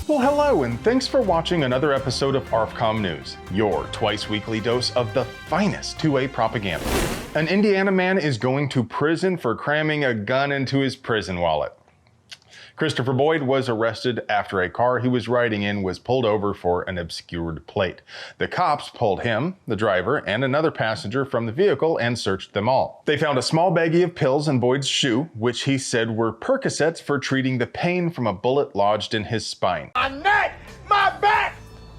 Well, hello, and thanks for watching another episode of ARFCOM News, your twice-weekly dose of the finest 2A propaganda. An Indiana man is going to prison for cramming a gun into his prison wallet. Christopher Boyd was arrested after a car he was riding in was pulled over for an obscured plate. The cops pulled him, the driver, and another passenger from the vehicle and searched them all. They found a small baggie of pills in Boyd's shoe, which he said were Percocets for treating the pain from a bullet lodged in his spine. My neck, my back,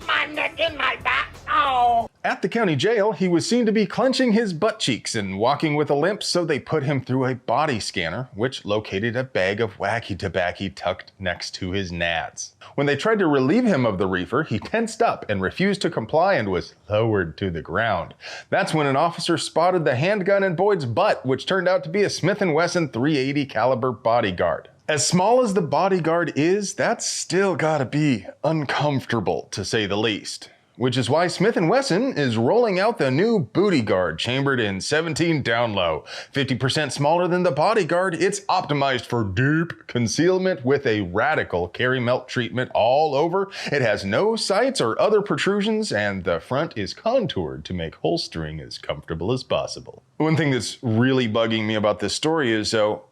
my neck and my back. Oh. At the county jail, he was seen to be clenching his butt cheeks and walking with a limp, so they put him through a body scanner, which located a bag of wacky tobacco tucked next to his nads. When they tried to relieve him of the reefer, he tensed up and refused to comply and was lowered to the ground. That's when an officer spotted the handgun in Boyd's butt, which turned out to be a Smith & Wesson .380 caliber bodyguard. As small as the bodyguard is, that's still gotta be uncomfortable, to say the least. Which is why Smith & Wesson is rolling out the new Booty Guard, chambered in 17 down low. 50% smaller than the Bodyguard, it's optimized for deep concealment with a radical carry melt treatment all over. It has no sights or other protrusions, and the front is contoured to make holstering as comfortable as possible. One thing that's really bugging me about this story is, though,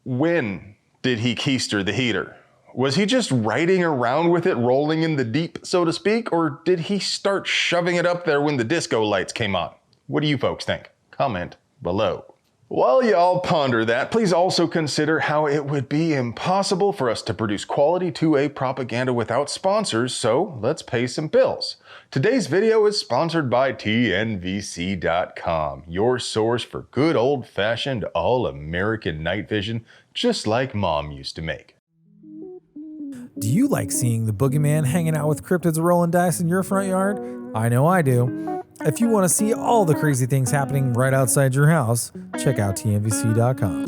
when did he keister the heater? Was he just riding around with it, rolling in the deep, so to speak, or did he start shoving it up there when the disco lights came on? What do you folks think? Comment below. While y'all ponder that, please also consider how it would be impossible for us to produce quality 2A propaganda without sponsors, so let's pay some bills. Today's video is sponsored by TNVC.com, your source for good old-fashioned all-American night vision, just like Mom used to make. Do you like seeing the boogeyman hanging out with cryptids rolling dice in your front yard? I know I do. If you want to see all the crazy things happening right outside your house, check out TNVC.com.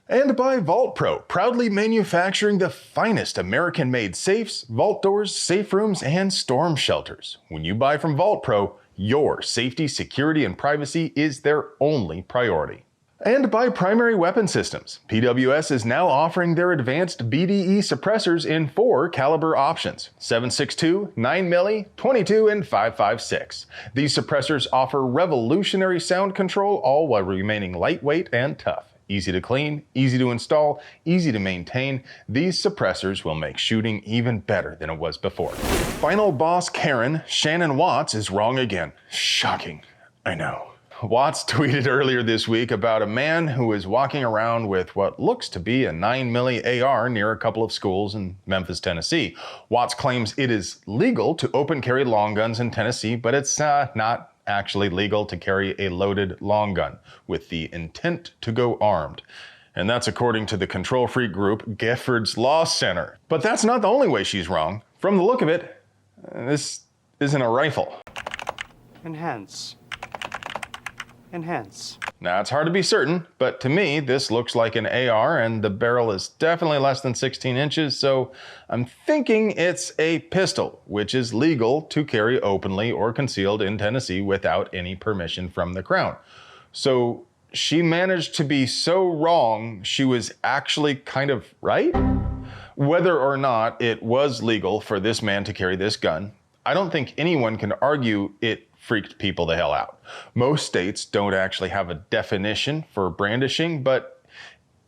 And by Vault Pro, proudly manufacturing the finest American-made safes, vault doors, safe rooms, and storm shelters. When you buy from Vault Pro, your safety, security, and privacy is their only priority. And by Primary Weapon Systems, PWS is now offering their advanced BDE suppressors in 4 caliber options: 7.62, 9mm, 22, and 5.56. These suppressors offer revolutionary sound control, all while remaining lightweight and tough. Easy to clean, easy to install, easy to maintain, these suppressors will make shooting even better than it was before. Final boss Karen, Shannon Watts, is wrong again. Shocking, I know. Watts tweeted earlier this week about a man who was walking around with what looks to be a 9mm AR near a couple of schools in Memphis, Tennessee. Watts claims it is legal to open carry long guns in Tennessee, but it's not actually legal to carry a loaded long gun with the intent to go armed. And that's according to the control freak group Gefford's Law Center. But that's not the only way she's wrong. From the look of it, this isn't a rifle. Enhance. Now, it's hard to be certain, but to me, this looks like an AR, and the barrel is definitely less than 16 inches, so I'm thinking it's a pistol, which is legal to carry openly or concealed in Tennessee without any permission from the Crown. So she managed to be so wrong, she was actually kind of right? Whether or not it was legal for this man to carry this gun, I don't think anyone can argue it freaked people the hell out. Most states don't actually have a definition for brandishing, but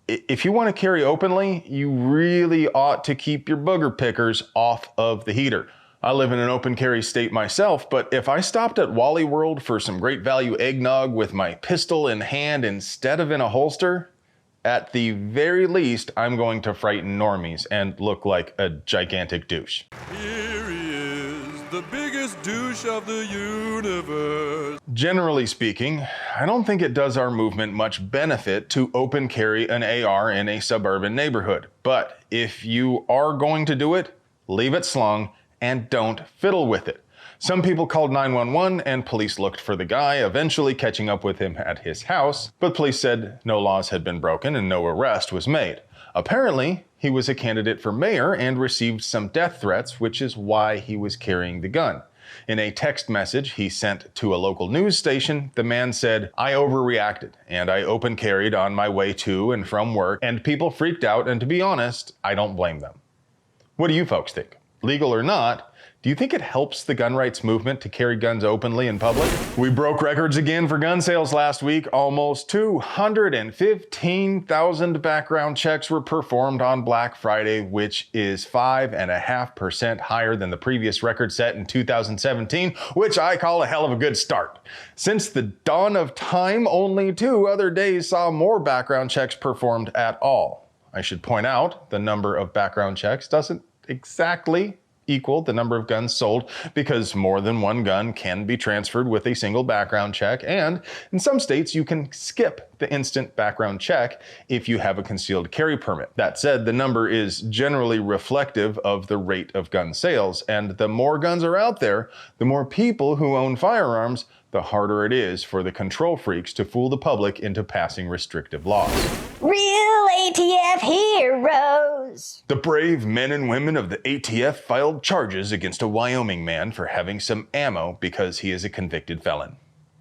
if you want to carry openly, you really ought to keep your booger pickers off of the heater. I live in an open carry state myself, but if I stopped at Wally World for some great value eggnog with my pistol in hand instead of in a holster, at the very least, I'm going to frighten normies and look like a gigantic douche. The biggest douche of the universe. Generally speaking, I don't think it does our movement much benefit to open carry an AR in a suburban neighborhood. But if you are going to do it, leave it slung and don't fiddle with it. Some people called 911 and police looked for the guy, eventually catching up with him at his house, but police said no laws had been broken and no arrest was made. Apparently, he was a candidate for mayor and received some death threats, which is why he was carrying the gun. In a text message he sent to a local news station, the man said, "I overreacted and I open carried on my way to and from work, and people freaked out, and to be honest, I don't blame them." What do you folks think? Legal or not, do you think it helps the gun rights movement to carry guns openly in public? We broke records again for gun sales last week. Almost 215,000 background checks were performed on Black Friday, which is 5.5% higher than the previous record set in 2017, which I call a hell of a good start. Since the dawn of time, only 2 other days saw more background checks performed at all. I should point out the number of background checks doesn't exactly equal the number of guns sold, because more than one gun can be transferred with a single background check, and in some states you can skip the instant background check if you have a concealed carry permit. That said, the number is generally reflective of the rate of gun sales, and the more guns are out there, the more people who own firearms, the harder it is for the control freaks to fool the public into passing restrictive laws. Real ATF heroes! The brave men and women of the ATF filed charges against a Wyoming man for having some ammo because he is a convicted felon.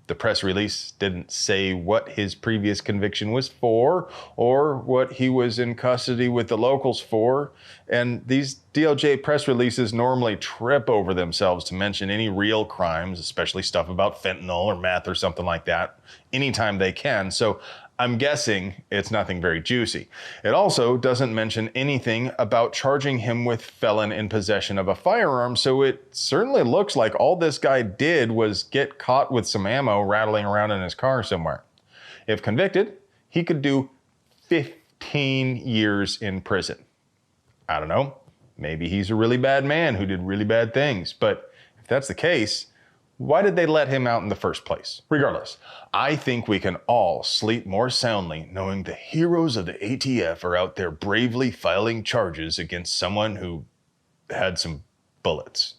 The press release didn't say what his previous conviction was for or what he was in custody with the locals for, and these DOJ press releases normally trip over themselves to mention any real crimes, especially stuff about fentanyl or meth or something like that, anytime they can, so I'm guessing it's nothing very juicy. It also doesn't mention anything about charging him with felon in possession of a firearm, so it certainly looks like all this guy did was get caught with some ammo rattling around in his car somewhere. If convicted, he could do 15 years in prison. I don't know, maybe he's a really bad man who did really bad things, but if that's the case, why did they let him out in the first place? Regardless, I think we can all sleep more soundly knowing the heroes of the ATF are out there bravely filing charges against someone who had some bullets.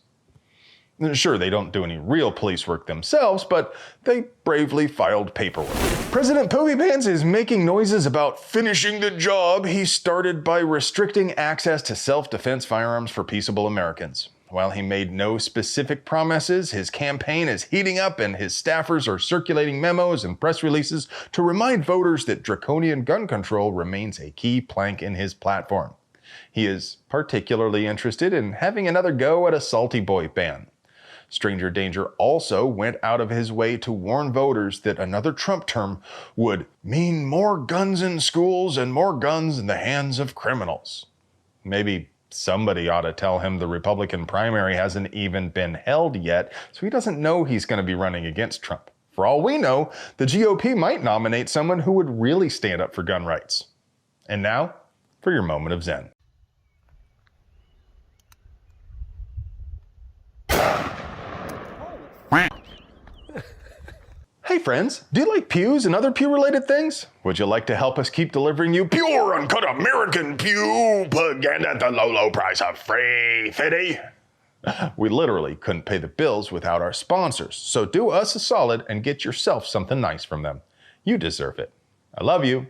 Sure, they don't do any real police work themselves, but they bravely filed paperwork. President Poopy Pants is making noises about finishing the job he started by restricting access to self-defense firearms for peaceable Americans. While he made no specific promises, his campaign is heating up and his staffers are circulating memos and press releases to remind voters that draconian gun control remains a key plank in his platform. He is particularly interested in having another go at a salty boy ban. Stranger Danger also went out of his way to warn voters that another Trump term would mean more guns in schools and more guns in the hands of criminals. Maybe somebody ought to tell him the Republican primary hasn't even been held yet, so he doesn't know he's going to be running against Trump. For all we know, the GOP might nominate someone who would really stand up for gun rights. And now, for your moment of zen. Hey friends, do you like pews and other pew-related things? Would you like to help us keep delivering you pure, uncut American pew propaganda at the low, low price of free fitty? We literally couldn't pay the bills without our sponsors, so do us a solid and get yourself something nice from them. You deserve it. I love you.